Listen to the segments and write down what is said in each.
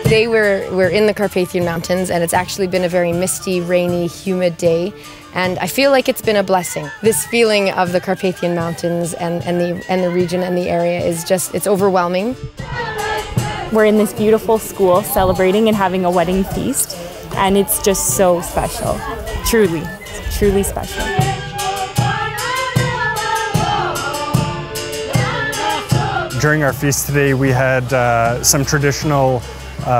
Today we're in the Carpathian Mountains, and it's actually been a very misty, rainy, humid day, and I feel like it's been a blessing. This feeling of the Carpathian Mountains and the region and the area is just, it's overwhelming. We're in this beautiful school celebrating and having a wedding feast, and it's just so special. Truly, truly special. During our feast today, we had some traditional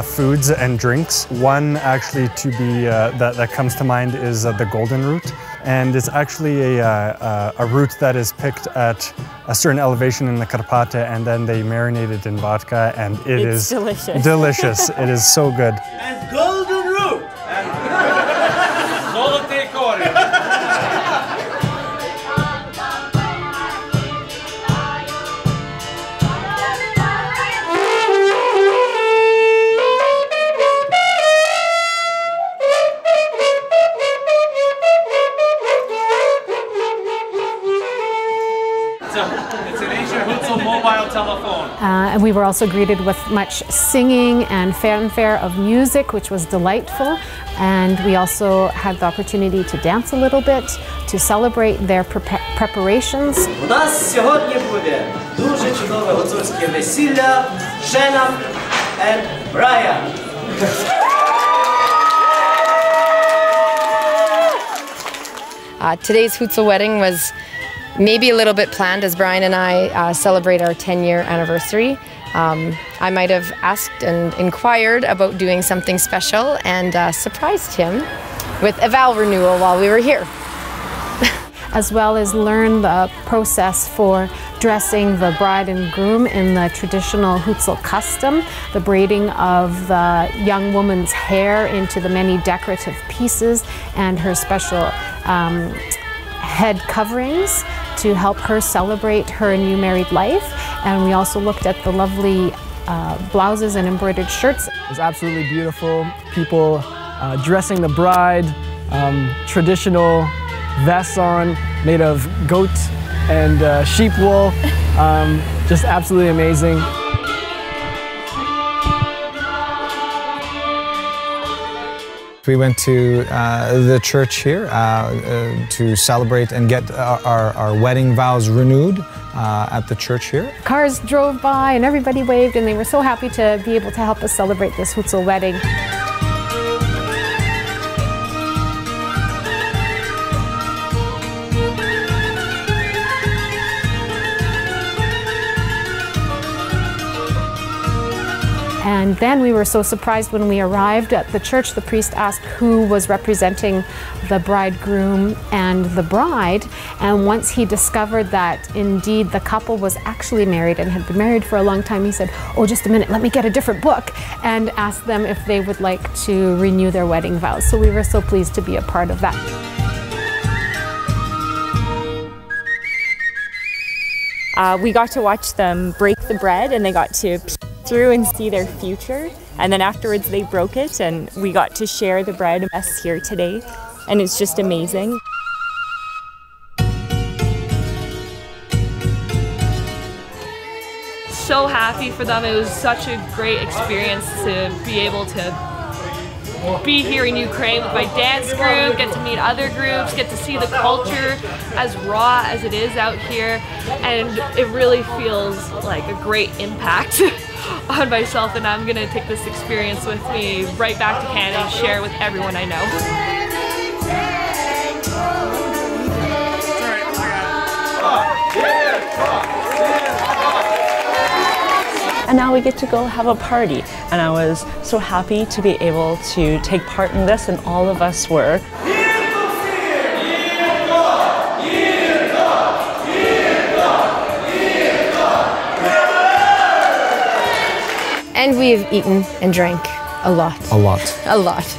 foods and drinks. One actually to be that comes to mind is the golden root, and it's actually a root that is picked at a certain elevation in the Carpathia, and then they marinate it in vodka, and it's delicious. Delicious. It is so good. And golden root. It's an ancient Hutsul mobile telephone. And we were also greeted with much singing and fanfare of music, which was delightful. And we also had the opportunity to dance a little bit to celebrate their preparations. У нас сьогодні буде дуже чудове гуцульське весілля, жена and Brian. Today's Hutsul wedding was maybe a little bit planned, as Brian and I celebrate our 10-year anniversary. I might have asked and inquired about doing something special and surprised him with a vow renewal while we were here. As well as learn the process for dressing the bride and groom in the traditional Hutsul custom, the braiding of the young woman's hair into the many decorative pieces, and her special head coverings to help her celebrate her new married life. And we also looked at the lovely blouses and embroidered shirts. It was absolutely beautiful. People dressing the bride, traditional vests on, made of goat and sheep wool. Just absolutely amazing. We went to the church here to celebrate and get our wedding vows renewed at the church here. Cars drove by and everybody waved, and they were so happy to be able to help us celebrate this Hutsul wedding. And then we were so surprised when we arrived at the church. The priest asked who was representing the bridegroom and the bride. And once he discovered that indeed the couple was actually married and had been married for a long time, he said, "Oh, just a minute, let me get a different book," and asked them if they would like to renew their wedding vows. So we were so pleased to be a part of that. We got to watch them break the bread, and they got to peek through and see their future. And then afterwards they broke it, and we got to share the bread with us here today. And it's just amazing. So happy for them. It was such a great experience to be able to be here in Ukraine with my dance group, get to meet other groups, get to see the culture as raw as it is out here, and it really feels like a great impact on myself, and I'm gonna take this experience with me right back to Canada and share with everyone I know. And now we get to go have a party. And I was so happy to be able to take part in this, and all of us were. And we have eaten and drank a lot. A lot. A lot.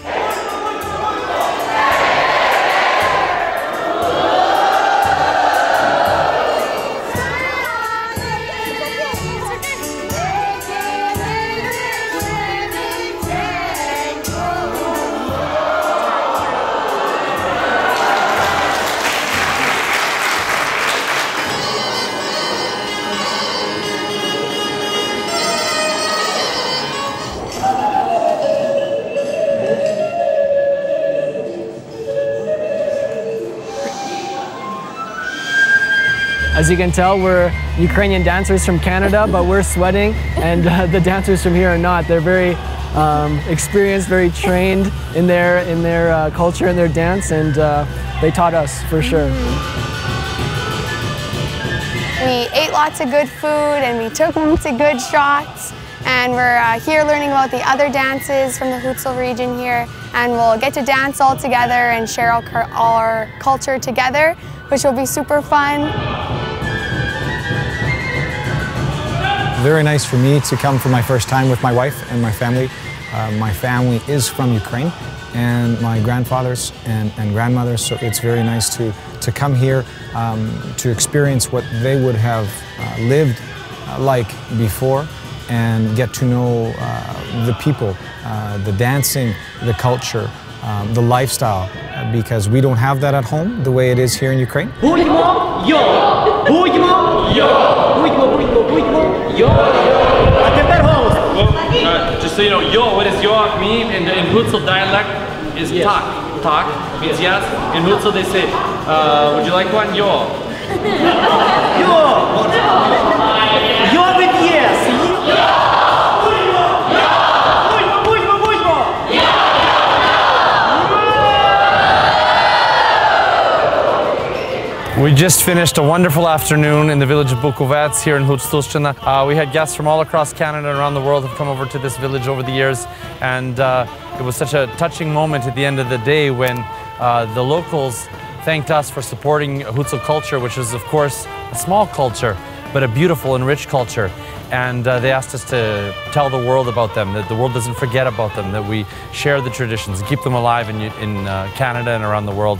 As you can tell, we're Ukrainian dancers from Canada, but we're sweating, and the dancers from here are not. They're very experienced, very trained in their culture and their dance, and they taught us for sure. We ate lots of good food and we took lots of good shots, and we're here learning about the other dances from the Hutsul region here, and we'll get to dance all together and share our culture together, which will be super fun. Very nice for me to come for my first time with my wife and my family. My family is from Ukraine, and my grandfathers and grandmothers, so it's very nice to come here to experience what they would have lived like before, and get to know the people, the dancing, the culture, the lifestyle, because we don't have that at home the way it is here in Ukraine. Будьмо йо! Будьмо йо! Будьмо, будьмо, будьмо йо! А тепер голос! Just so you know, yo, what does yo mean in Hutsul dialect is Yes. tak. Tak means yes. In Hutsul they say, would you like one? Yo. Йо! Йо with yes! Будьмо! Будьмо, будьмо! We just finished a wonderful afternoon in the village of Bukovets here in Hutsulshchina. We had guests from all across Canada and around the world have come over to this village over the years, and it was such a touching moment at the end of the day when the locals thanked us for supporting Hutsul culture, which is of course a small culture, but a beautiful and rich culture. And they asked us to tell the world about them, that the world doesn't forget about them, that we share the traditions and keep them alive in Canada and around the world.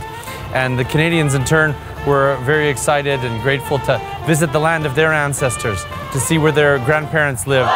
And the Canadians in turn were very excited and grateful to visit the land of their ancestors, to see where their grandparents lived.